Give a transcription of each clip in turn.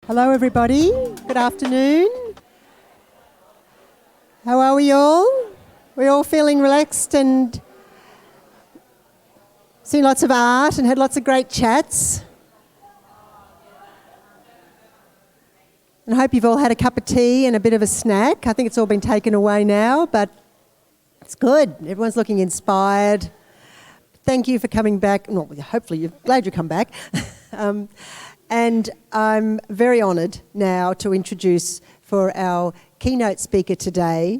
Hello everybody, good afternoon. How are we all? We're all feeling relaxed and seen lots of art and had lots of great chats. And I hope you've all had a cup of tea and a bit of a snack. I think it's all been taken away now, but it's good. Everyone's looking inspired. Thank you for coming back. Well, hopefully you're glad you come back. And I'm very honoured now to introduce for our keynote speaker today,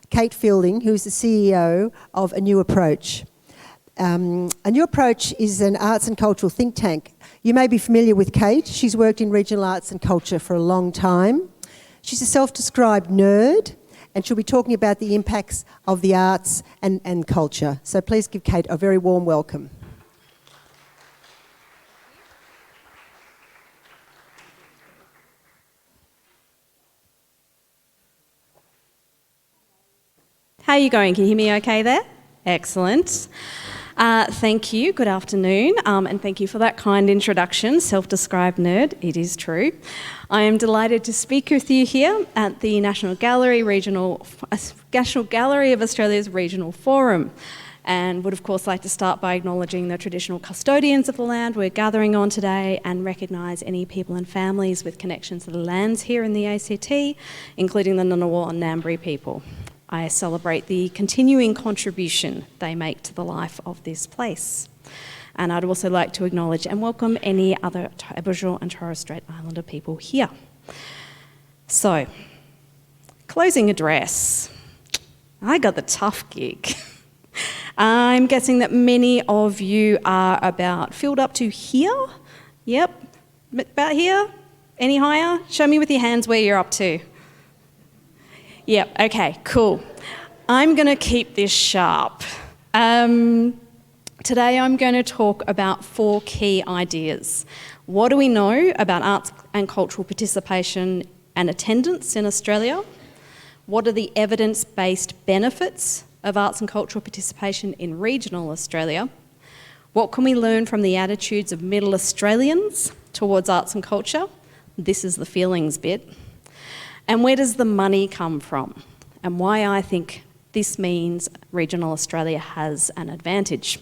Kate Fielding, who's the CEO of A New Approach. A New Approach is an arts and cultural think tank. You may be familiar with Kate. She's worked in regional arts and culture for a long time. She's a self-described nerd, and she'll be talking about the impacts of the arts and culture. So please give Kate a very warm welcome. How are you going? Can you hear me okay there? Excellent. Thank you. Good afternoon. And thank you for that kind introduction, self-described nerd. It is true. I am delighted to speak with you here at the National Gallery of Australia's Regional Forum. And would of course like to start by acknowledging the traditional custodians of the land we're gathering on today and recognise any people and families with connections to the lands here in the ACT, including the Ngunnawal and Ngambri people. I celebrate the continuing contribution they make to the life of this place. And I'd also like to acknowledge and welcome any other Aboriginal and Torres Strait Islander people here. So, closing address. I got the tough gig. I'm guessing that many of you are about filled up to here. Yep, about here. Any higher? Show me with your hands where you're up to. Yep, okay, cool. I'm going to keep this sharp. Today I'm going to talk about 4 key ideas. What do we know about arts and cultural participation and attendance in Australia? What are the evidence-based benefits of arts and cultural participation in regional Australia? What can we learn from the attitudes of Middle Australians towards arts and culture? This is the feelings bit. And where does the money come from? And why I think this means regional Australia has an advantage.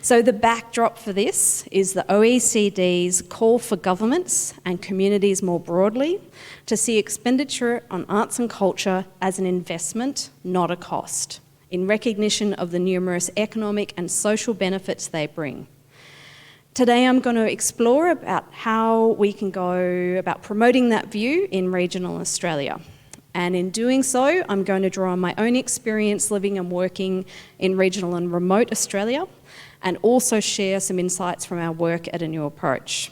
So the backdrop for this is the OECD's call for governments and communities more broadly to see expenditure on arts and culture as an investment, not a cost, in recognition of the numerous economic and social benefits they bring. Today I'm going to explore about how we can go about promoting that view in regional Australia. And in doing so, I'm going to draw on my own experience living and working in regional and remote Australia, and also share some insights from our work at A New Approach.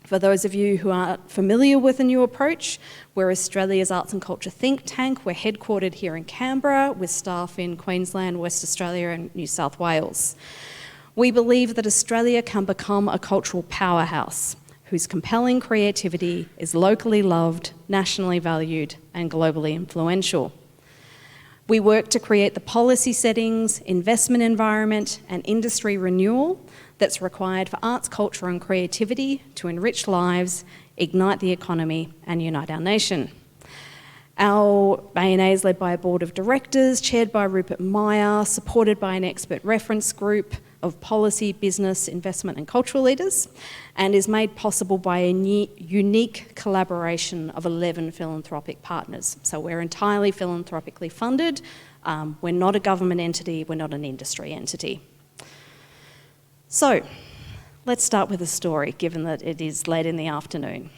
For those of you who aren't familiar with A New Approach, we're Australia's arts and culture think tank. We're headquartered here in Canberra with staff in Queensland, West Australia and New South Wales. We believe that Australia can become a cultural powerhouse whose compelling creativity is locally loved, nationally valued, and globally influential. We work to create the policy settings, investment environment, and industry renewal that's required for arts, culture, and creativity to enrich lives, ignite the economy, and unite our nation. Our ANA is led by a board of directors, chaired by Rupert Meyer, supported by an expert reference group of policy, business, investment and cultural leaders, and is made possible by a unique collaboration of 11 philanthropic partners. So we're entirely philanthropically funded. We're not a government entity, we're not an industry entity. So let's start with a story, given that it is late in the afternoon.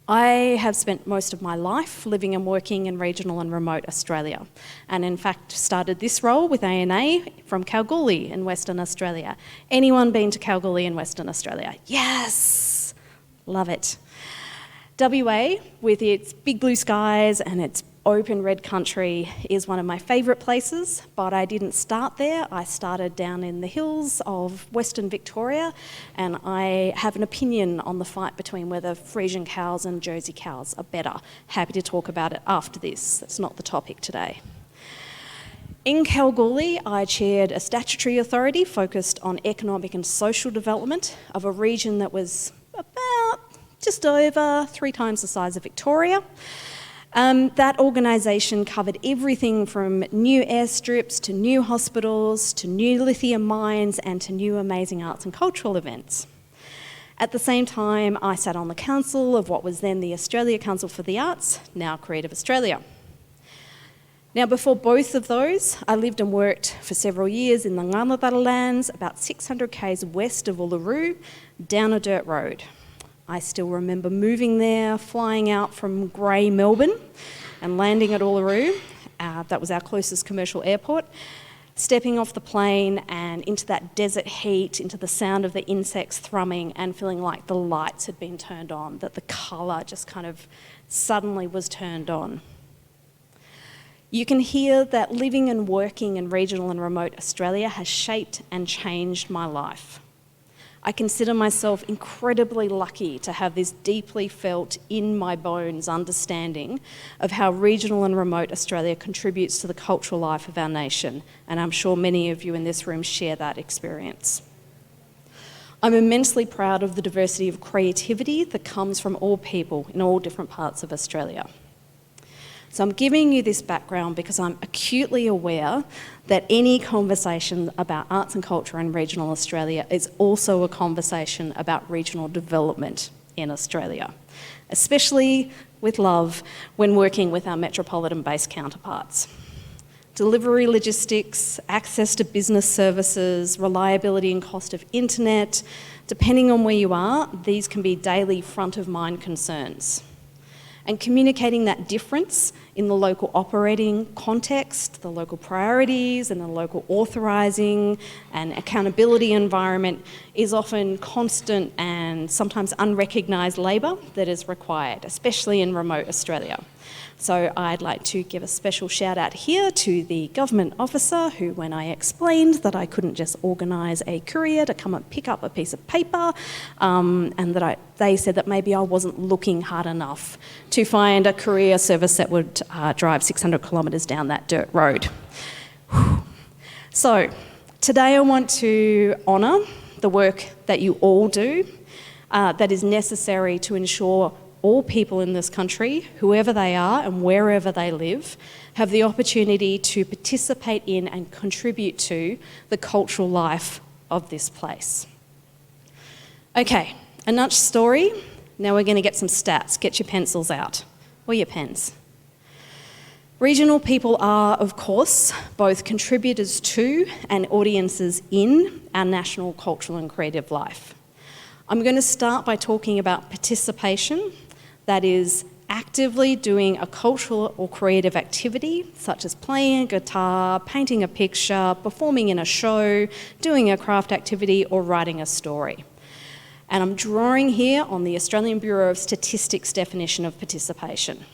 I have spent most of my life living and working in regional and remote Australia, and in fact started this role with ANA from Kalgoorlie in Western Australia. Anyone been to Kalgoorlie in Western Australia? Yes! Love it. WA, with its big blue skies and its open red country, is one of my favourite places, but I didn't start there. I started down in the hills of Western Victoria, and I have an opinion on the fight between whether Friesian cows and Jersey cows are better. Happy to talk about it after this. That's not the topic today. In Kalgoorlie, I chaired a statutory authority focused on economic and social development of a region that was about just over 3 times the size of Victoria. That organisation covered everything from new airstrips to new hospitals to new lithium mines and to new amazing arts and cultural events. At the same time, I sat on the council of what was then the Australia Council for the Arts, now Creative Australia. Now, before both of those, I lived and worked for several years in the Ngarlabara lands, about 600 k's west of Uluru, down a dirt road. I still remember moving there, flying out from grey Melbourne and landing at Uluru. That was our closest commercial airport. Stepping off the plane and into that desert heat, into the sound of the insects thrumming and feeling like the lights had been turned on, that the colour just kind of suddenly was turned on. You can hear that living and working in regional and remote Australia has shaped and changed my life. I consider myself incredibly lucky to have this deeply felt in my bones understanding of how regional and remote Australia contributes to the cultural life of our nation, and I'm sure many of you in this room share that experience. I'm immensely proud of the diversity of creativity that comes from all people in all different parts of Australia. So I'm giving you this background because I'm acutely aware that any conversation about arts and culture in regional Australia is also a conversation about regional development in Australia, especially with love when working with our metropolitan-based counterparts. Delivery logistics, access to business services, reliability and cost of internet, depending on where you are, these can be daily front-of-mind concerns. And communicating that difference in the local operating context, the local priorities and the local authorising and accountability environment is often constant and sometimes unrecognised labour that is required, especially in remote Australia. So I'd like to give a special shout out here to the government officer who, when I explained that I couldn't just organise a courier to come and pick up a piece of paper, and that they said that maybe I wasn't looking hard enough to find a courier service that would drive 600 kilometres down that dirt road. So today I want to honour the work that you all do that is necessary to ensure all people in this country, whoever they are and wherever they live, have the opportunity to participate in and contribute to the cultural life of this place. Okay, enough story. Now we're going to get some stats. Get your pencils out, or your pens. Regional people are, of course, both contributors to and audiences in our national cultural and creative life. I'm going to start by talking about participation. That is actively doing a cultural or creative activity, such as playing a guitar, painting a picture, performing in a show, doing a craft activity, or writing a story. And I'm drawing here on the Australian Bureau of Statistics definition of participation.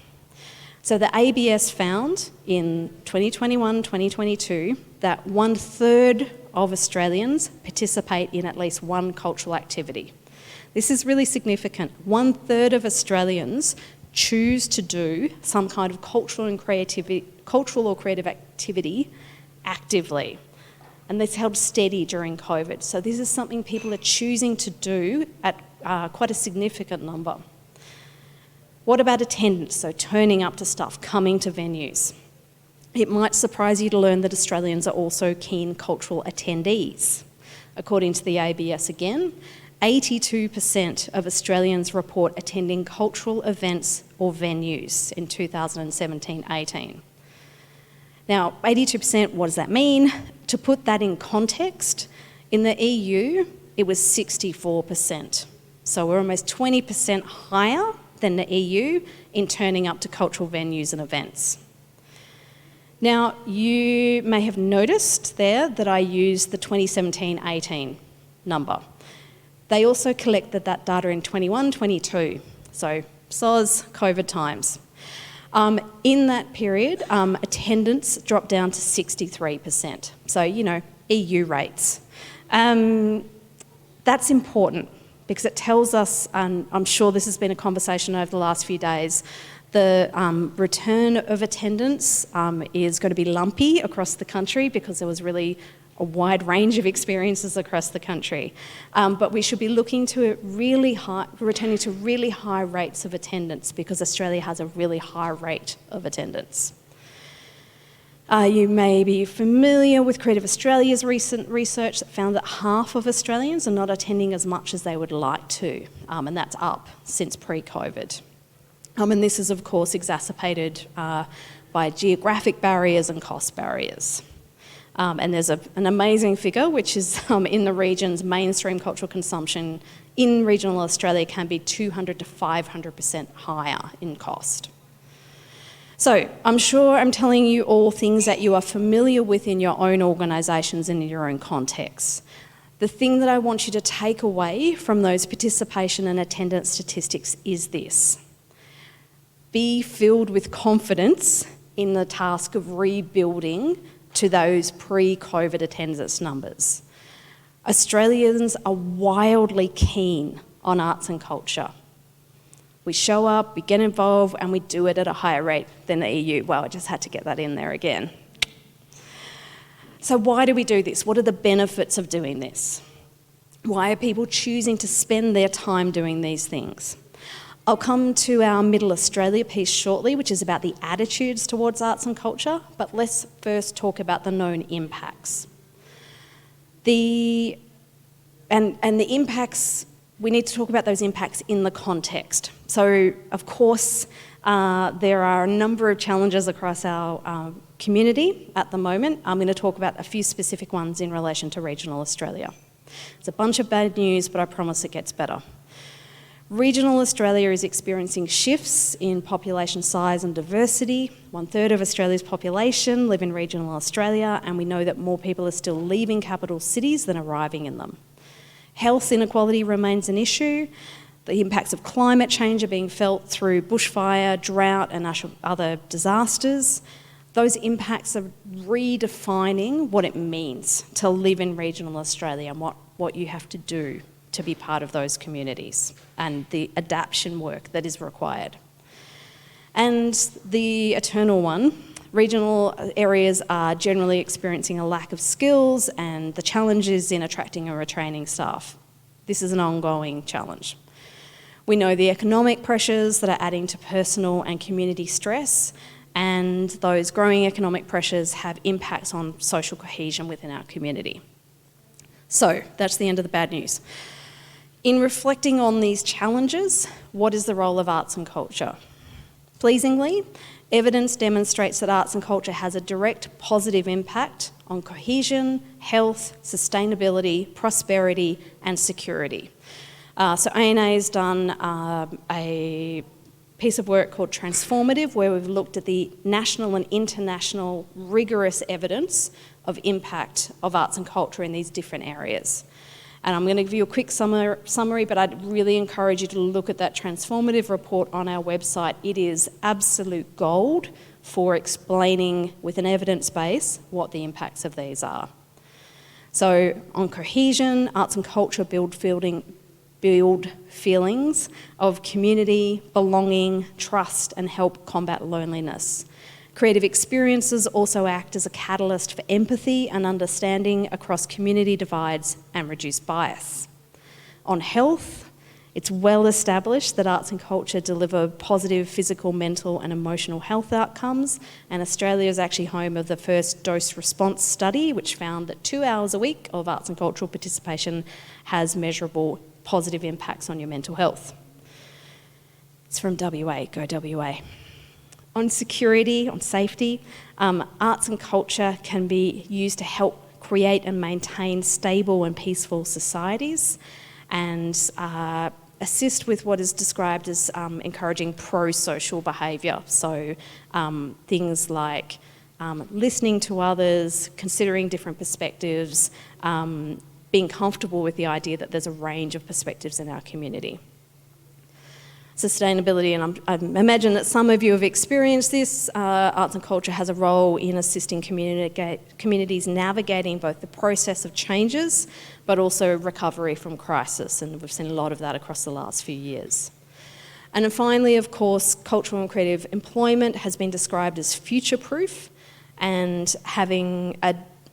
So the ABS found in 2021-2022 that 1/3 of Australians participate in at least one cultural activity. This is really significant. 1/3 of Australians choose to do some kind of cultural or creative activity actively. And this held steady during COVID. So this is something people are choosing to do at quite a significant number. What about attendance? So turning up to stuff, coming to venues. It might surprise you to learn that Australians are also keen cultural attendees. According to the ABS again, 82% of Australians report attending cultural events or venues in 2017-18. Now, 82%, what does that mean? To put that in context, in the EU, it was 64%. So we're almost 20% higher than the EU in turning up to cultural venues and events. Now, you may have noticed there that I used the 2017-18 number. They also collected that data in 21-22, so SOS, COVID times. In that period, attendance dropped down to 63%, so, EU rates. That's important because it tells us, and I'm sure this has been a conversation over the last few days, the return of attendance is going to be lumpy across the country because there was really a wide range of experiences across the country. But we should be looking to returning to really high rates of attendance, because Australia has a really high rate of attendance. You may be familiar with Creative Australia's recent research that found that half of Australians are not attending as much as they would like to, and that's up since pre-COVID. And this is, of course, exacerbated by geographic barriers and cost barriers. And there's an amazing figure, which is in the region's mainstream cultural consumption in regional Australia can be 200 to 500% higher in cost. So I'm sure I'm telling you all things that you are familiar with in your own organisations and in your own contexts. The thing that I want you to take away from those participation and attendance statistics is this: be filled with confidence in the task of rebuilding to those pre-COVID attendance numbers. Australians are wildly keen on arts and culture. We show up, we get involved, and we do it at a higher rate than the EU. Well, I just had to get that in there again. So why do we do this? What are the benefits of doing this? Why are people choosing to spend their time doing these things? I'll come to our Middle Australia piece shortly, which is about the attitudes towards arts and culture, but let's first talk about the known impacts. The impacts, we need to talk about those impacts in the context. So, of course, there are a number of challenges across our community at the moment. I'm going to talk about a few specific ones in relation to regional Australia. It's a bunch of bad news, but I promise it gets better. Regional Australia is experiencing shifts in population size and diversity. 1/3 of Australia's population live in regional Australia, and we know that more people are still leaving capital cities than arriving in them. Health inequality remains an issue. The impacts of climate change are being felt through bushfire, drought, and other disasters. Those impacts are redefining what it means to live in regional Australia and what you have to do to be part of those communities and the adaptation work that is required. And the eternal one, regional areas are generally experiencing a lack of skills and the challenges in attracting and retraining staff. This is an ongoing challenge. We know the economic pressures that are adding to personal and community stress, and those growing economic pressures have impacts on social cohesion within our community. So that's the end of the bad news. In reflecting on these challenges, what is the role of arts and culture? Pleasingly, evidence demonstrates that arts and culture has a direct positive impact on cohesion, health, sustainability, prosperity, and security. So ANA has done a piece of work called Transformative, where we've looked at the national and international rigorous evidence of impact of arts and culture in these different areas. And I'm going to give you a quick summary, but I'd really encourage you to look at that Transformative report on our website. It is absolute gold for explaining with an evidence base what the impacts of these are. So on cohesion, arts and culture build feelings of community, belonging, trust, and help combat loneliness. Creative experiences also act as a catalyst for empathy and understanding across community divides and reduce bias. On health, it's well established that arts and culture deliver positive physical, mental, and emotional health outcomes, and Australia is actually home of the first dose-response study, which found that 2 hours a week of arts and cultural participation has measurable positive impacts on your mental health. It's from WA, go WA. On security, on safety, arts and culture can be used to help create and maintain stable and peaceful societies and assist with what is described as encouraging pro-social behaviour. So things like listening to others, considering different perspectives, being comfortable with the idea that there's a range of perspectives in our community. Sustainability, and I imagine that some of you have experienced this. Arts and culture has a role in assisting communities navigating both the process of changes but also recovery from crisis, and we've seen a lot of that across the last few years. And then finally, of course, cultural and creative employment has been described as future-proof, and having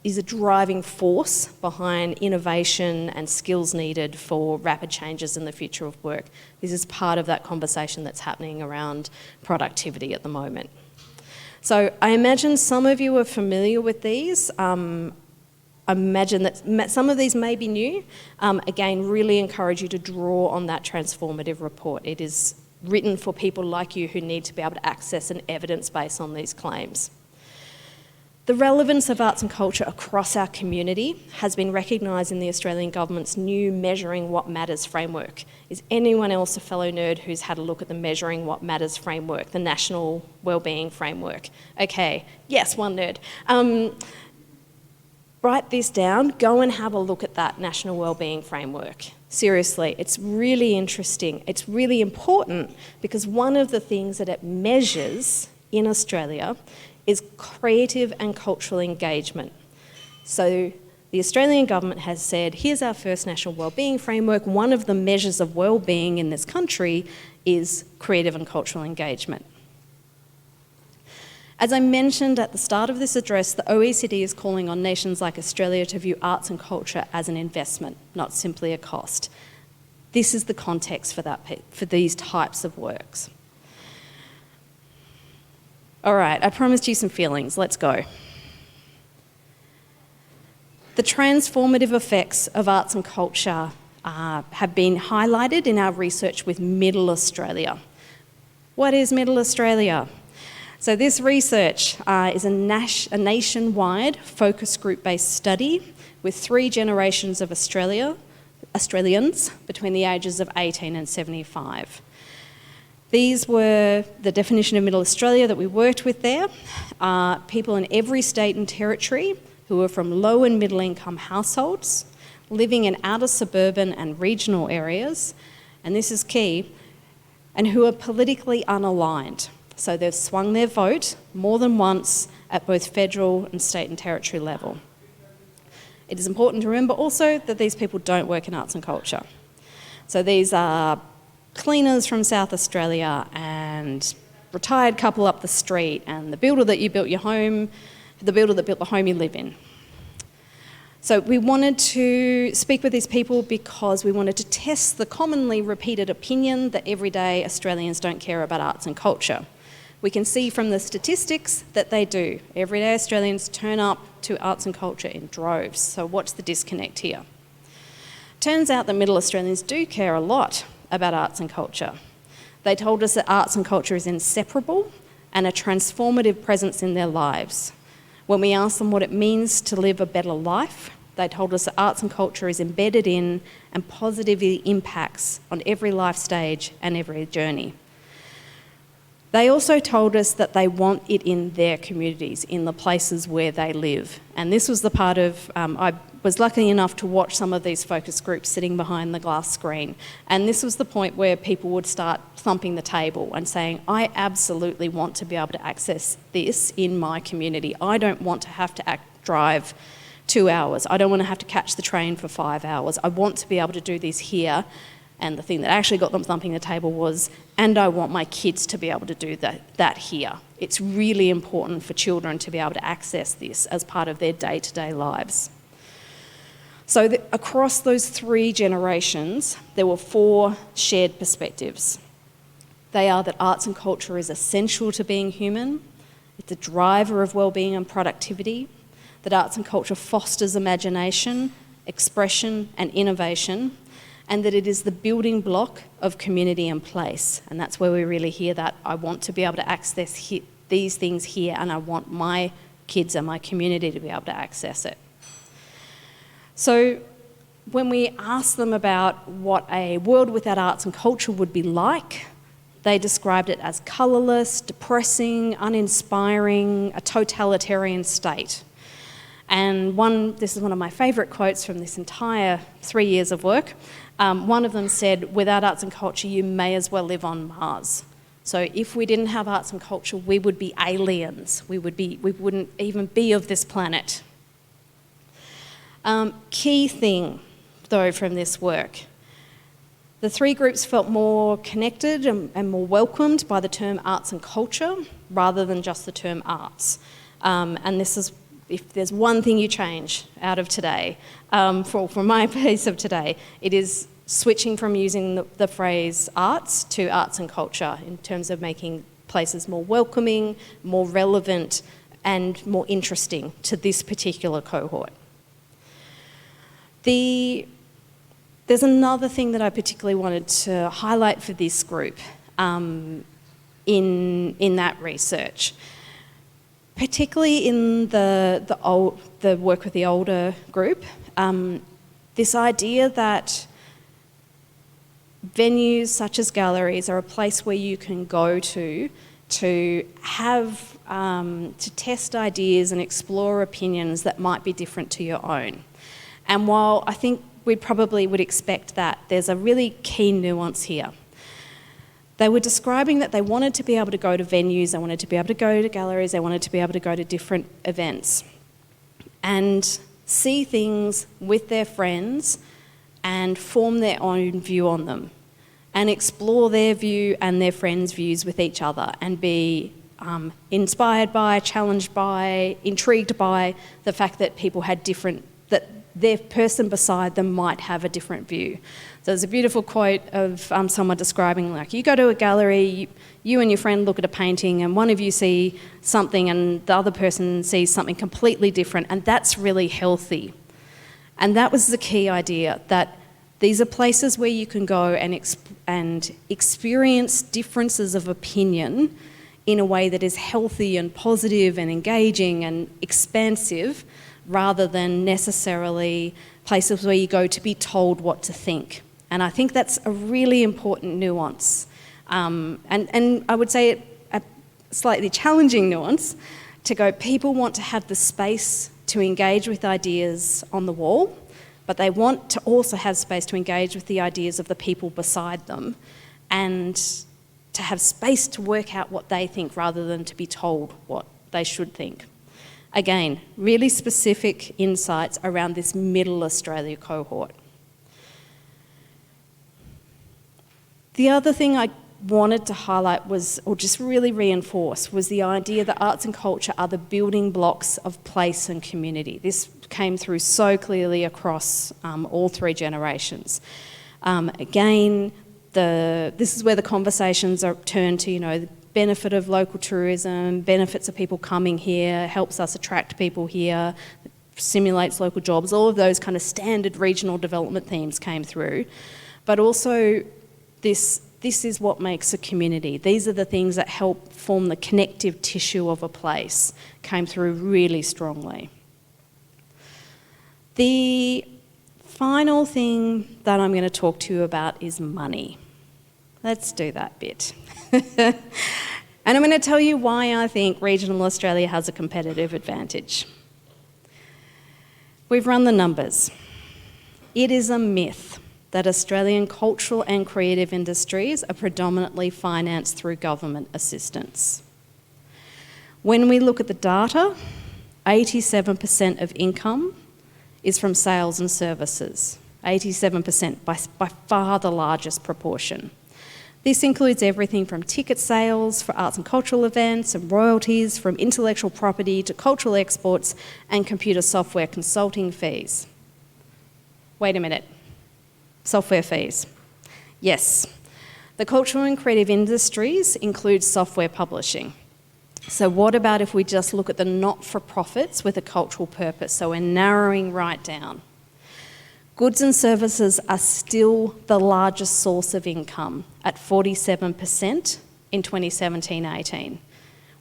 is a driving force behind innovation and skills needed for rapid changes in the future of work. This is part of that conversation that's happening around productivity at the moment. So I imagine some of you are familiar with these. I imagine that some of these may be new. Again, really encourage you to draw on that transformative report. It is written for people like you who need to be able to access an evidence base on these claims. The relevance of arts and culture across our community has been recognised in the Australian Government's new Measuring What Matters framework. Is anyone else a fellow nerd who's had a look at the Measuring What Matters framework, the National Wellbeing Framework? Okay, yes, one nerd. Write this down, go and have a look at that National Wellbeing Framework. Seriously, it's really interesting. It's really important because one of the things that it measures in Australia is creative and cultural engagement. So the Australian Government has said, here's our first National Wellbeing Framework. One of the measures of wellbeing in this country is creative and cultural engagement. As I mentioned at the start of this address, the OECD is calling on nations like Australia to view arts and culture as an investment, not simply a cost. This is the context for these types of works. All right, I promised you some feelings. Let's go. The transformative effects of arts and culture have been highlighted in our research with Middle Australia. What is Middle Australia? So this research is a nationwide focus group-based study with 3 generations of Australians between the ages of 18 and 75. These were the definition of Middle Australia that we worked with there. People in every state and territory who were from low and middle income households, living in outer suburban and regional areas, and this is key, and who are politically unaligned. So they've swung their vote more than once at both federal and state and territory level. It is important to remember also that these people don't work in arts and culture. So these are cleaners from South Australia and retired couple up the street and the builder that built the home you live in. So we wanted to speak with these people because we wanted to test the commonly repeated opinion that everyday Australians don't care about arts and culture. We can see from the statistics that they do. Everyday Australians turn up to arts and culture in droves. So what's the disconnect here? Turns out that Middle Australians do care a lot about arts and culture. They told us that arts and culture is inseparable and a transformative presence in their lives. When we asked them what it means to live a better life, they told us that arts and culture is embedded in and positively impacts on every life stage and every journey. They also told us that they want it in their communities, in the places where they live. And this was the part of, I was lucky enough to watch some of these focus groups sitting behind the glass screen. And this was the point where people would start thumping the table and saying, I absolutely want to be able to access this in my community. I don't want to have to drive 2 hours. I don't want to have to catch the train for 5 hours. I want to be able to do this here. And the thing that actually got them thumping the table was, and I want my kids to be able to do that here. It's really important for children to be able to access this as part of their day-to-day lives. So across those 3 generations, there were 4 shared perspectives. They are that arts and culture is essential to being human, it's a driver of wellbeing and productivity, that arts and culture fosters imagination, expression and innovation, and that it is the building block of community and place. And that's where we really hear that I want to be able to access these things here, and I want my kids and my community to be able to access it. So when we asked them about what a world without arts and culture would be like, they described it as colourless, depressing, uninspiring, a totalitarian state. And this is one of my favourite quotes from this entire 3 years of work. One of them said, without arts and culture, you may as well live on Mars. So if we didn't have arts and culture, we would be aliens. We wouldn't even be of this planet. Key thing, though, from this work, the 3 groups felt more connected and more welcomed by the term arts and culture rather than just the term arts. And this is if there's one thing you change out of today, for my piece of today, it is switching from using the phrase arts to arts and culture in terms of making places more welcoming, more relevant, and more interesting to this particular cohort. There's another thing that I particularly wanted to highlight for this group in that research, particularly in the work with the older group, this idea that venues such as galleries are a place where you can go to have to test ideas and explore opinions that might be different to your own. And while I think we probably would expect that, there's a really key nuance here. They were describing that they wanted to be able to go to venues, they wanted to be able to go to galleries, they wanted to be able to go to different events and see things with their friends and form their own view on them and explore their view and their friends' views with each other and be inspired by, challenged by, intrigued by the fact that people had that their person beside them might have a different view. So there's a beautiful quote of someone describing, like, you go to a gallery, you and your friend look at a painting and one of you see something and the other person sees something completely different, and that's really healthy. And that was the key idea, that these are places where you can go and experience differences of opinion in a way that is healthy and positive and engaging and expansive, rather than necessarily places where you go to be told what to think. And I think that's a really important nuance. And I would say a slightly challenging nuance to go, people want to have the space to engage with ideas on the wall, but they want to also have space to engage with the ideas of the people beside them and to have space to work out what they think rather than to be told what they should think. Again, really specific insights around this Middle Australia cohort. The other thing I wanted to highlight was, or just really reinforce, was the idea that arts and culture are the building blocks of place and community. This came through so clearly across all three generations. Again, this is where the conversations are turned to, the benefit of local tourism, benefits of people coming here, helps us attract people here, stimulates local jobs, all of those kind of standard regional development themes came through. But also this is what makes a community. These are the things that help form the connective tissue of a place, came through really strongly. The final thing that I'm going to talk to you about is money. Let's do that bit. And I'm going to tell you why I think regional Australia has a competitive advantage. We've run the numbers. It is a myth that Australian cultural and creative industries are predominantly financed through government assistance. When we look at the data, 87% of income is from sales and services. 87%, by far the largest proportion. This includes everything from ticket sales for arts and cultural events and royalties from intellectual property to cultural exports and computer software consulting fees. Wait a minute. Software fees. Yes. The cultural and creative industries include software publishing. So what about if we just look at the not-for-profits with a cultural purpose? So we're narrowing right down. Goods and services are still the largest source of income at 47% in 2017-18,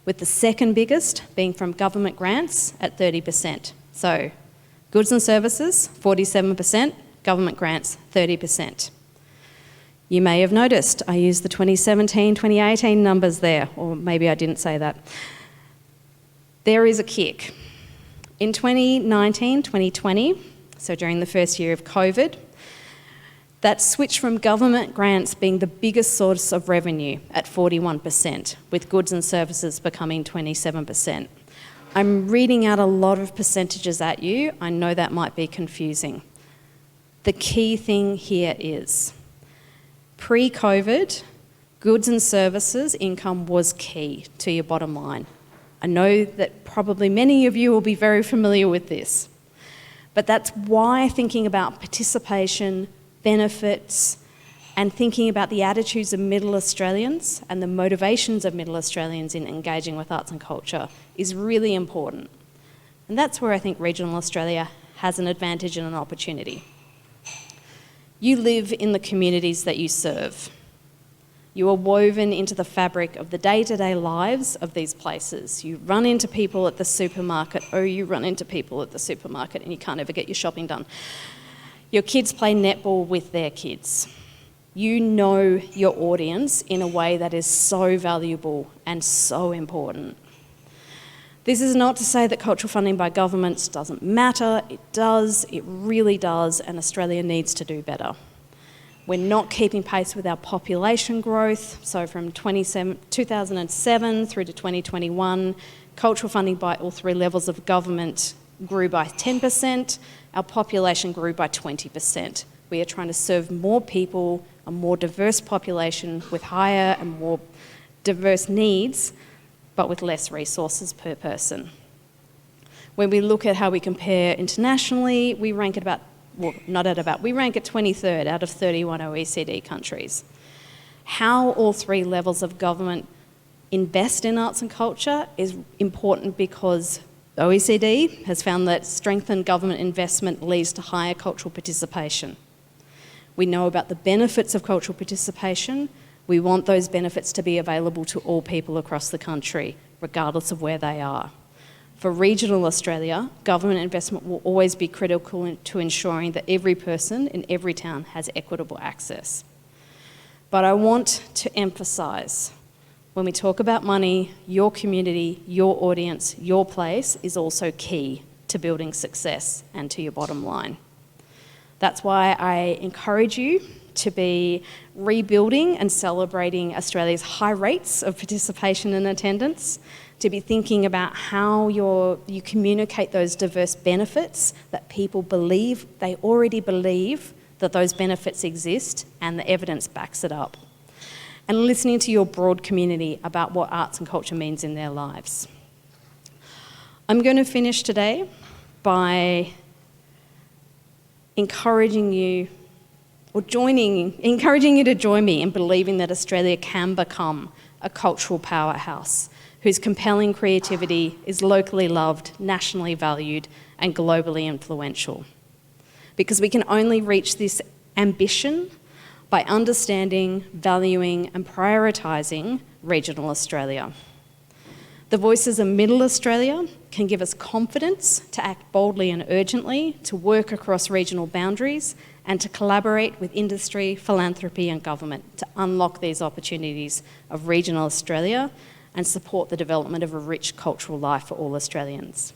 with the second biggest being from government grants at 30%. So goods and services, 47%, government grants, 30%. You may have noticed I used the 2017-2018 numbers there, or maybe I didn't say that. There is a kick. In 2019-2020, so during the first year of COVID, that switched from government grants being the biggest source of revenue at 41%, with goods and services becoming 27%. I'm reading out a lot of percentages at you. I know that might be confusing. The key thing here is, pre-COVID, goods and services income was key to your bottom line. I know that probably many of you will be very familiar with this, but that's why thinking about participation, benefits, and thinking about the attitudes of Middle Australians and the motivations of Middle Australians in engaging with arts and culture is really important. And that's where I think regional Australia has an advantage and an opportunity. You live in the communities that you serve. You are woven into the fabric of the day-to-day lives of these places. You run into people at the supermarket, you run into people at the supermarket and you can't ever get your shopping done. Your kids play netball with their kids. You know your audience in a way that is so valuable and so important. This is not to say that cultural funding by governments doesn't matter. It does, it really does, and Australia needs to do better. We're not keeping pace with our population growth. So from 2007 through to 2021, cultural funding by all three levels of government grew by 10%. Our population grew by 20%. We are trying to serve more people, a more diverse population with higher and more diverse needs, but with less resources per person. When we look at how we compare internationally, we rank at we rank at 23rd out of 31 OECD countries. How all three levels of government invest in arts and culture is important because OECD has found that strengthened government investment leads to higher cultural participation. We know about the benefits of cultural participation. We want those benefits to be available to all people across the country, regardless of where they are. For regional Australia, government investment will always be critical to ensuring that every person in every town has equitable access. But I want to emphasise, when we talk about money, your community, your audience, your place is also key to building success and to your bottom line. That's why I encourage you to be rebuilding and celebrating Australia's high rates of participation and attendance, to be thinking about how you communicate those diverse benefits that people believe, they already believe that those benefits exist and the evidence backs it up. And listening to your broad community about what arts and culture means in their lives. I'm going to finish today by encouraging you to join me in believing that Australia can become a cultural powerhouse whose compelling creativity is locally loved, nationally valued, and globally influential. Because we can only reach this ambition by understanding, valuing, and prioritising regional Australia. The voices of Middle Australia can give us confidence to act boldly and urgently, to work across regional boundaries, and to collaborate with industry, philanthropy, and government to unlock these opportunities of regional Australia and support the development of a rich cultural life for all Australians.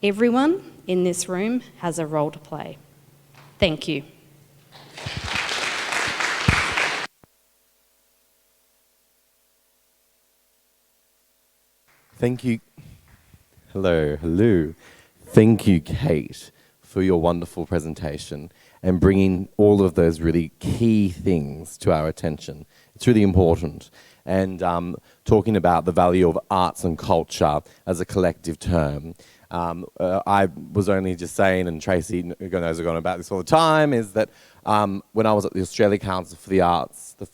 Everyone in this room has a role to play. Thank you. Thank you. Hello. Thank you, Kate, for your wonderful presentation and bringing all of those really key things to our attention. It's really important. And talking about the value of arts and culture as a collective term. I was only just saying, and Tracy knows I've gone about this all the time, is that when I was at the Australia Council for the Arts, the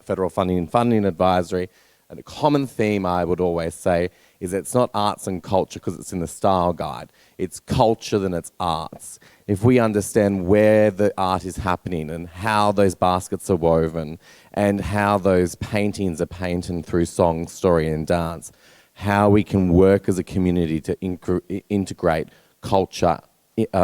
Federal Funding Advisory, and a common theme I would always say is it's not arts and culture because it's in the style guide. It's culture than it's arts. If we understand where the art is happening and how those baskets are woven and how those paintings are painted through song, story and dance, how we can work as a community to integrate culture,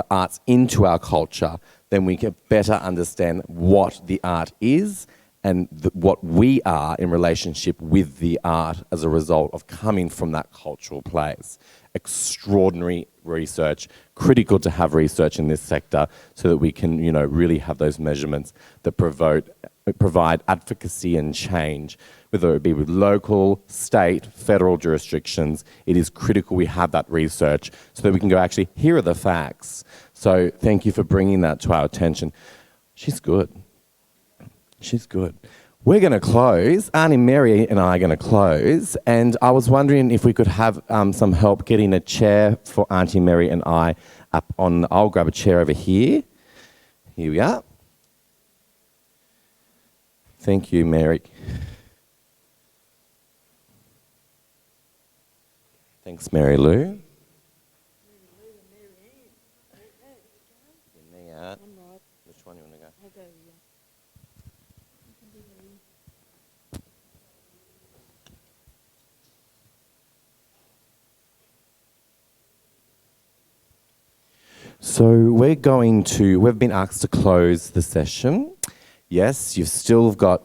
arts into our culture, then we can better understand what the art is and what we are in relationship with the art as a result of coming from that cultural place. Extraordinary research, critical to have research in this sector so that we can, really have those measurements that provide advocacy and change, whether it be with local, state, federal jurisdictions. It is critical we have that research so that we can go, actually, here are the facts. So thank you for bringing that to our attention. She's good. we're going to close. Auntie Mary and I are going to close. And I was wondering if we could have some help getting a chair for Auntie Mary and I up on... I'll grab a chair over here. Here we are. Thank you, Mary. Thanks, Mary Lou. Which one do you want to go? I'll go, yeah. So we've been asked to close the session. Yes, you've still got,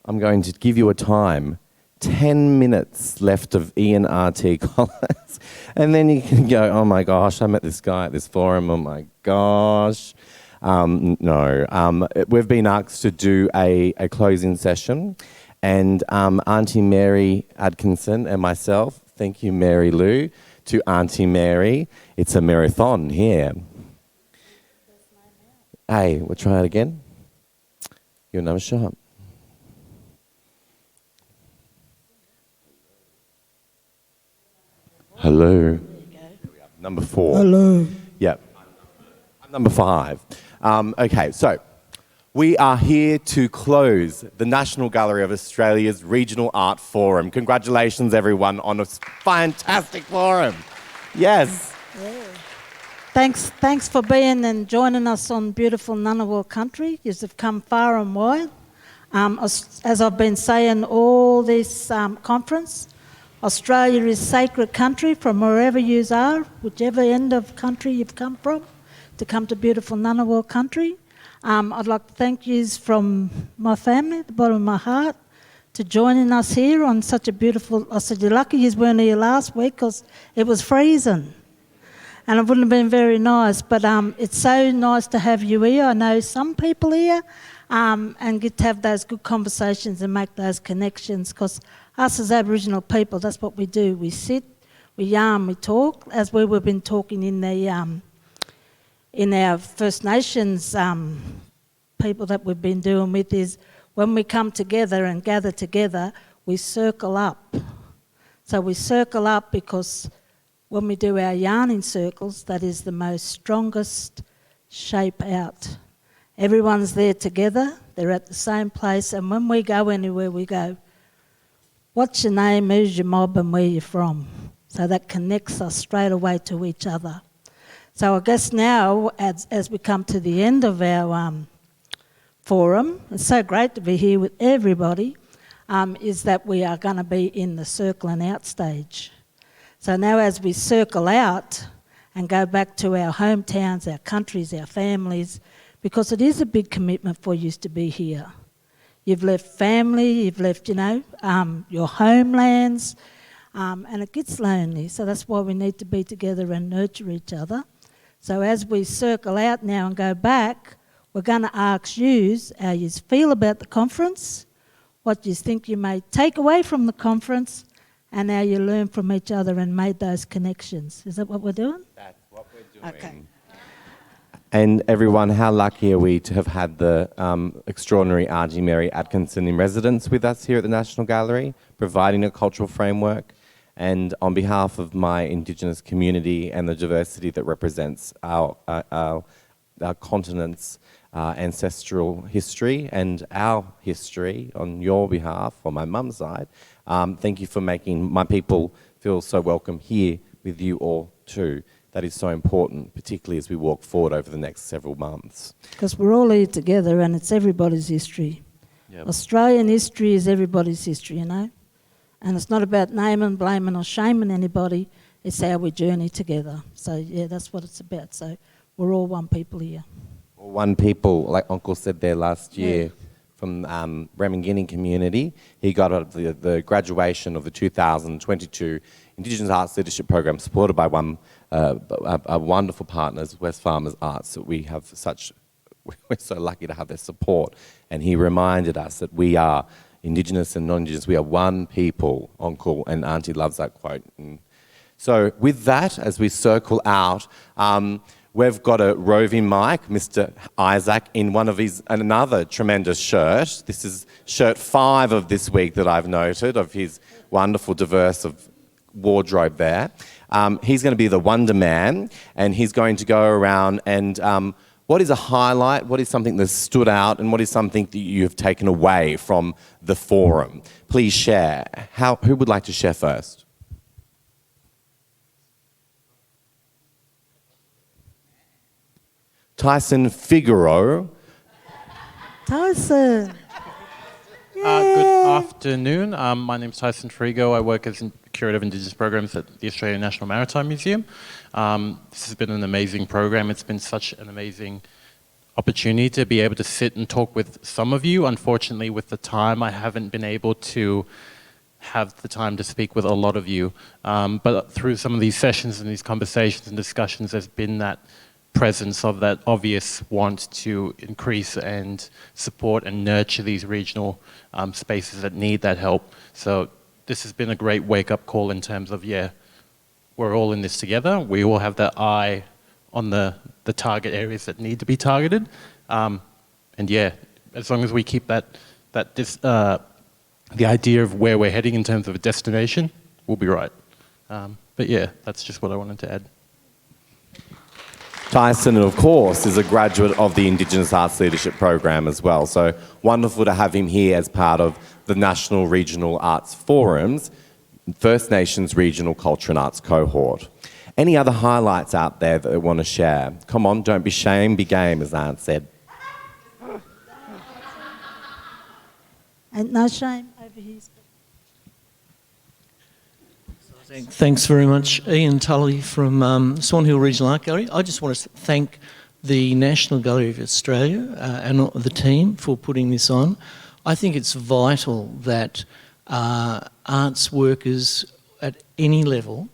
I'm going to give you a time, 10 minutes left of ENRT collars. And then you can go, oh my gosh, I met this guy at this forum, oh my gosh. No, we've been asked to do a closing session. And Auntie Mary Atkinson and myself, thank you Mary Lou, to Auntie Mary. It's a marathon here. Hey, we'll try it again. Your another shot. Hello. Number 4. Hello. Yep. I'm number 5. Okay, so we are here to close the National Gallery of Australia's Regional Art Forum. Congratulations, everyone, on a fantastic forum. Yes. Yeah. Thanks for being and joining us on beautiful Ngunnawal country. You've come far and wide. As I've been saying all this conference, Australia is sacred country from wherever you are, whichever end of country you've come from, to come to beautiful Ngunnawal country. I'd like to thank you from my family, the bottom of my heart, to joining us here on such a beautiful... I said, you're lucky you weren't here last week because it was freezing. And it wouldn't have been very nice, but it's so nice to have you here. I know some people here and get to have those good conversations and make those connections, because us as Aboriginal people, that's what we do. We sit, we yarn, we talk, as we've been talking in our First Nations people that we've been doing with, is when we come together and gather together, we circle up. So we circle up because when we do our yarning circles, that is the most strongest shape out. Everyone's there together, they're at the same place, and when we go anywhere, we go, what's your name, who's your mob, and where you're from? So that connects us straight away to each other. So I guess now, as we come to the end of our forum, it's so great to be here with everybody, is that we are going to be in the circling out stage. So now as we circle out and go back to our hometowns, our countries, our families, because it is a big commitment for you to be here. You've left family, you've left, your homelands, and it gets lonely. So that's why we need to be together and nurture each other. So as we circle out now and go back, we're going to ask you how you feel about the conference, what you think you may take away from the conference, and how you learn from each other and made those connections. Is that what we're doing? That's what we're doing. Okay. And everyone, how lucky are we to have had the extraordinary Auntie Mary Atkinson in residence with us here at the National Gallery, providing a cultural framework. And on behalf of my Indigenous community and the diversity that represents our continent's ancestral history and our history on your behalf, on my mum's side, thank you for making my people feel so welcome here with you all too. That is so important, particularly as we walk forward over the next several months. Because we're all here together and it's everybody's history. Yep. Australian history is everybody's history, And it's not about naming, blaming or shaming anybody, it's how we journey together. So yeah, that's what it's about. So we're all one people here. One people, like Uncle said there last year, from Ramangini community. He got the graduation of the 2022 Indigenous Arts Leadership Program, supported by a wonderful partners, West Farmers Arts, that we're so lucky to have their support. And he reminded us that we are Indigenous and non-Indigenous, we are one people, Uncle, and Auntie loves that quote. And so with that, as we circle out, We've got a roving mic, Mr. Isaac, in another tremendous shirt. This is shirt 5 of this week that I've noted, of his wonderful diverse of wardrobe there. He's going to be the Wonder Man, and he's going to go around and what is a highlight, what is something that stood out, and what is something that you have taken away from the forum? Please share. Who would like to share first? Tyson Figaro. Tyson. Good afternoon. My name is Tyson Frigo. I work as Curator of Indigenous Programs at the Australian National Maritime Museum. This has been an amazing program. It's been such an amazing opportunity to be able to sit and talk with some of you. Unfortunately, with the time, I haven't been able to have the time to speak with a lot of you. But through some of these sessions and these conversations and discussions, there's been that presence of that obvious want to increase and support and nurture these regional spaces that need that help. So this has been a great wake-up call in terms of, we're all in this together. We all have that eye on the target areas that need to be targeted. And as long as we keep the idea of where we're heading in terms of a destination, we'll be right. But that's just what I wanted to add. Tyson, of course, is a graduate of the Indigenous Arts Leadership Program as well. So wonderful to have him here as part of the National Regional Arts Forum's First Nations Regional Culture and Arts cohort. Any other highlights out there that they want to share? Come on, don't be shame, be game, as Aunt said. Ain't no shame over here. Thanks very much. Ian Tully from Swan Hill Regional Art Gallery. I just want to thank the National Gallery of Australia and the team for putting this on. I think it's vital that arts workers at any level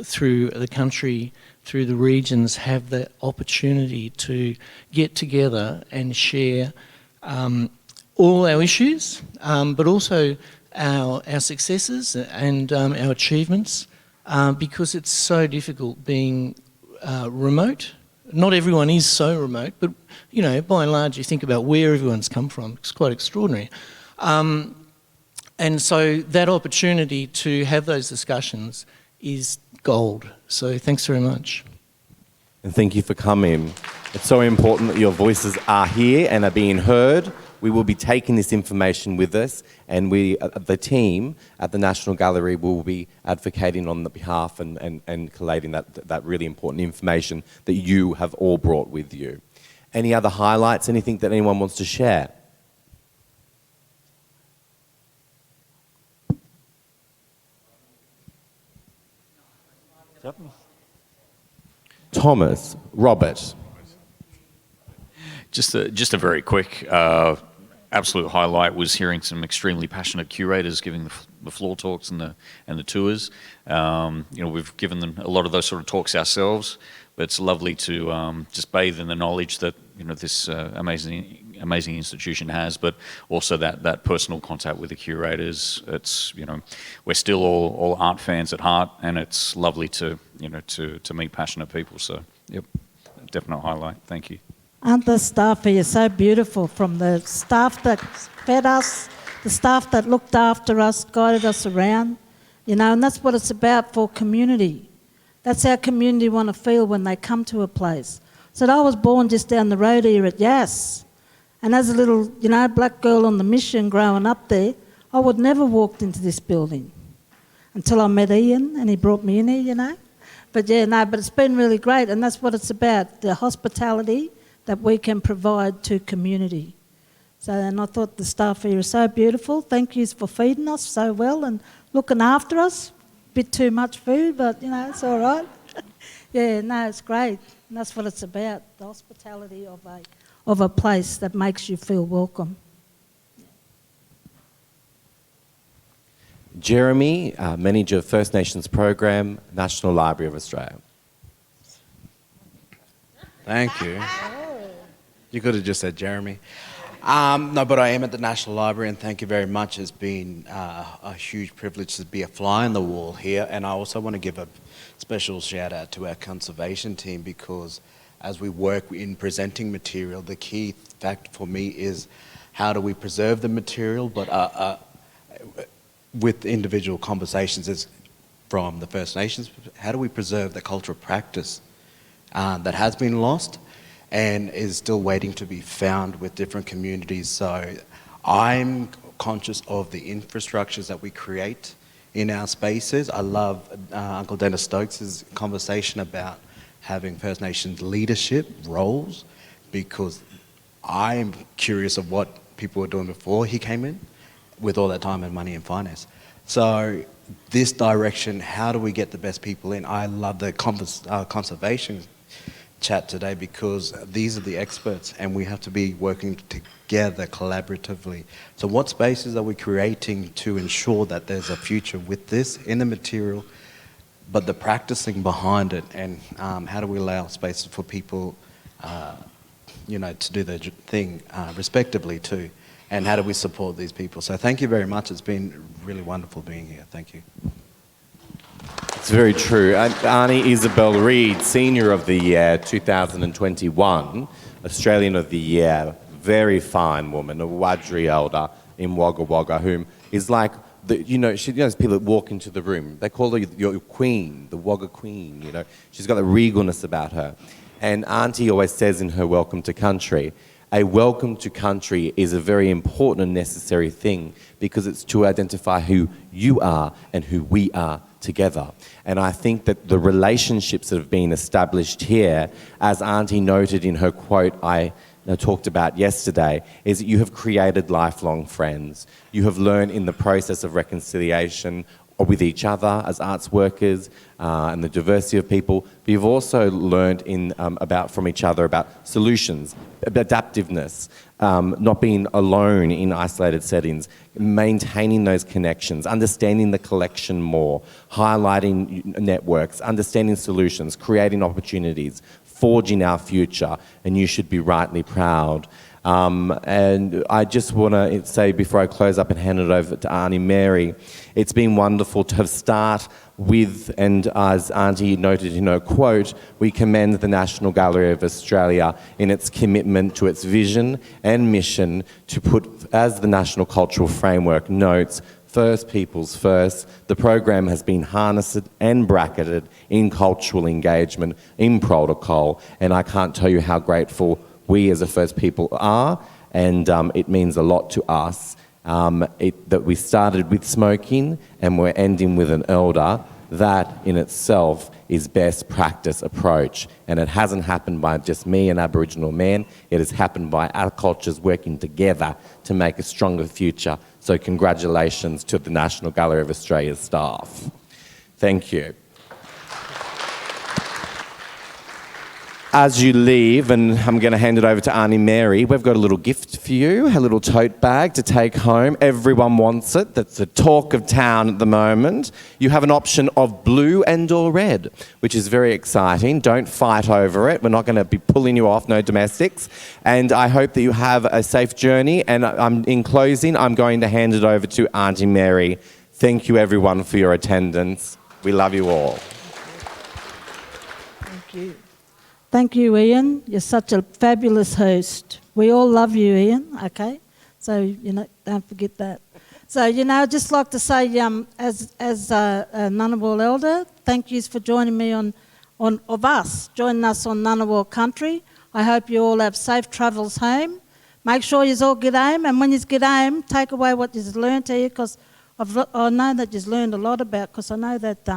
through the country, through the regions, have the opportunity to get together and share all our issues, but also our successes and our achievements, because it's so difficult being remote. Not everyone is so remote, but by and large, you think about where everyone's come from. It's quite extraordinary. And so that opportunity to have those discussions is gold. So thanks very much. And thank you for coming. It's so important that your voices are here and are being heard. We will be taking this information with us, and the team at the National Gallery will be advocating on the behalf and collating that really important information that you have all brought with you. Any other highlights, anything that anyone wants to share? Thomas, Robert. Just a very quick absolute highlight was hearing some extremely passionate curators giving the floor talks and the tours. We've given them a lot of those sort of talks ourselves, but it's lovely to just bathe in the knowledge that this amazing institution has, but also that personal contact with the curators. It's we're still all art fans at heart, and it's lovely to meet passionate people. So definite highlight. Thank you. Aren't the staff here so beautiful, from the staff that fed us, the staff that looked after us, guided us around, and that's what it's about for community. That's how community want to feel when they come to a place. So I was born just down the road here at Yass, and as a little, black girl on the mission growing up there, I would never walked into this building until I met Ian and he brought me in here, But but it's been really great, and that's what it's about, the hospitality that we can provide to community. So, and I thought the staff here is so beautiful. Thank you for feeding us so well and looking after us. Bit too much food, but it's all right. It's great. And that's what it's about, the hospitality of a place that makes you feel welcome. Jeremy, Manager of First Nations Program, National Library of Australia. Thank you. You could have just said Jeremy. No, but I am at the National Library, and thank you very much. It's been a huge privilege to be a fly on the wall here, and I also want to give a special shout out to our conservation team, because as we work in presenting material, the key fact for me is how do we preserve the material, but with individual conversations is from the First Nations, how do we preserve the cultural practice that has been lost and is still waiting to be found with different communities. So I'm conscious of the infrastructures that we create in our spaces. I love Uncle Dennis Stokes' conversation about having First Nations leadership roles, because I'm curious of what people were doing before he came in with all that time and money and finance. So this direction, how do we get the best people in? I love the conservation chat today, because these are the experts and we have to be working together collaboratively. So what spaces are we creating to ensure that there's a future with this in the material, but the practicing behind it, and how do we allow spaces for people to do their thing respectively too, and how do we support these people? So thank you very much. It's been really wonderful being here. Thank you. It's very true. Arnie Isabel Reid, Senior of the Year 2021, Australian of the Year, very fine woman, a Wadri elder in Wagga Wagga, whom is like, she knows people that walk into the room. They call her your queen, the Wagga queen, She's got a regalness about her. And Auntie always says in her Welcome to Country, a welcome to country is a very important and necessary thing, because it's to identify who you are and who we are together. And I think that the relationships that have been established here, as Auntie noted in her quote I talked about yesterday, is that you have created lifelong friends. You have learned in the process of reconciliation with each other as arts workers and the diversity of people, but you've also learned from each other about solutions, adaptiveness, not being alone in isolated settings, maintaining those connections, understanding the collection more, highlighting networks, understanding solutions, creating opportunities, forging our future, and you should be rightly proud. And I just want to say, before I close up and hand it over to Auntie Mary, it's been wonderful to have start with, and as Auntie noted in her quote, we commend the National Gallery of Australia in its commitment to its vision and mission to put, as the National Cultural Framework notes, First Peoples First. The program has been harnessed and bracketed in cultural engagement, in protocol, and I can't tell you how grateful we as a First People are, and it means a lot to us that we started with smoking and we're ending with an elder. That in itself is best practice approach, and it hasn't happened by just me, an Aboriginal man. It has happened by our cultures working together to make a stronger future. So congratulations to the National Gallery of Australia's staff. Thank you. As you leave, and I'm going to hand it over to Auntie Mary, we've got a little gift for you, a little tote bag to take home. Everyone wants it. That's the talk of town at the moment. You have an option of blue and or red, which is very exciting. Don't fight over it. We're not going to be pulling you off, no domestics. And I hope that you have a safe journey. And in closing, I'm going to hand it over to Auntie Mary. Thank you, everyone, for your attendance. We love you all. Thank you. Thank you, Ian. You're such a fabulous host. We all love you, Ian, okay? So, don't forget that. So, I'd just like to say, as a Ngunnawal elder, thank yous for joining me joining us on Ngunnawal country. I hope you all have safe travels home. Make sure you all get home, and when you get home, take away what you've learned here, because I know that you've learned a lot about, because I know that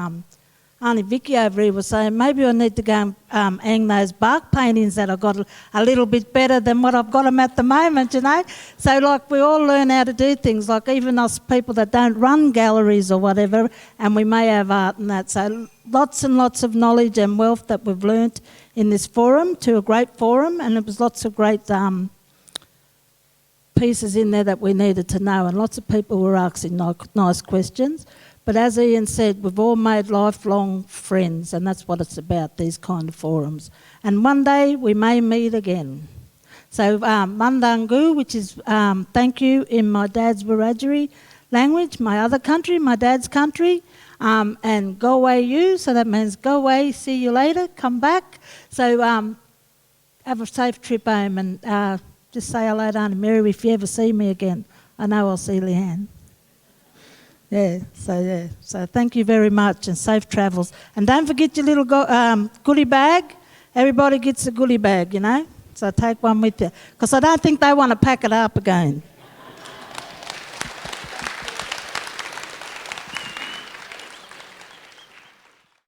Auntie Vicky over here was saying, maybe I need to go and hang those bark paintings that I've got a little bit better than what I've got them at the moment, So, we all learn how to do things, even us people that don't run galleries or whatever, and we may have art and that. So, lots and lots of knowledge and wealth that we've learnt in this forum, to a great forum, and there was lots of great pieces in there that we needed to know, and lots of people were asking nice questions. But as Ian said, we've all made lifelong friends, and that's what it's about, these kind of forums. And one day we may meet again. So So Mandangu, which is thank you in my dad's Wiradjuri language, my other country, my dad's country, and go away you, so that means go away, see you later, come back. So have a safe trip home, and just say hello to Auntie Mary if you ever see me again. I know I'll see Leanne. So thank you very much, and safe travels. And don't forget your little goodie bag. Everybody gets a goodie bag, you know, so take one with you, because I don't think they want to pack it up again.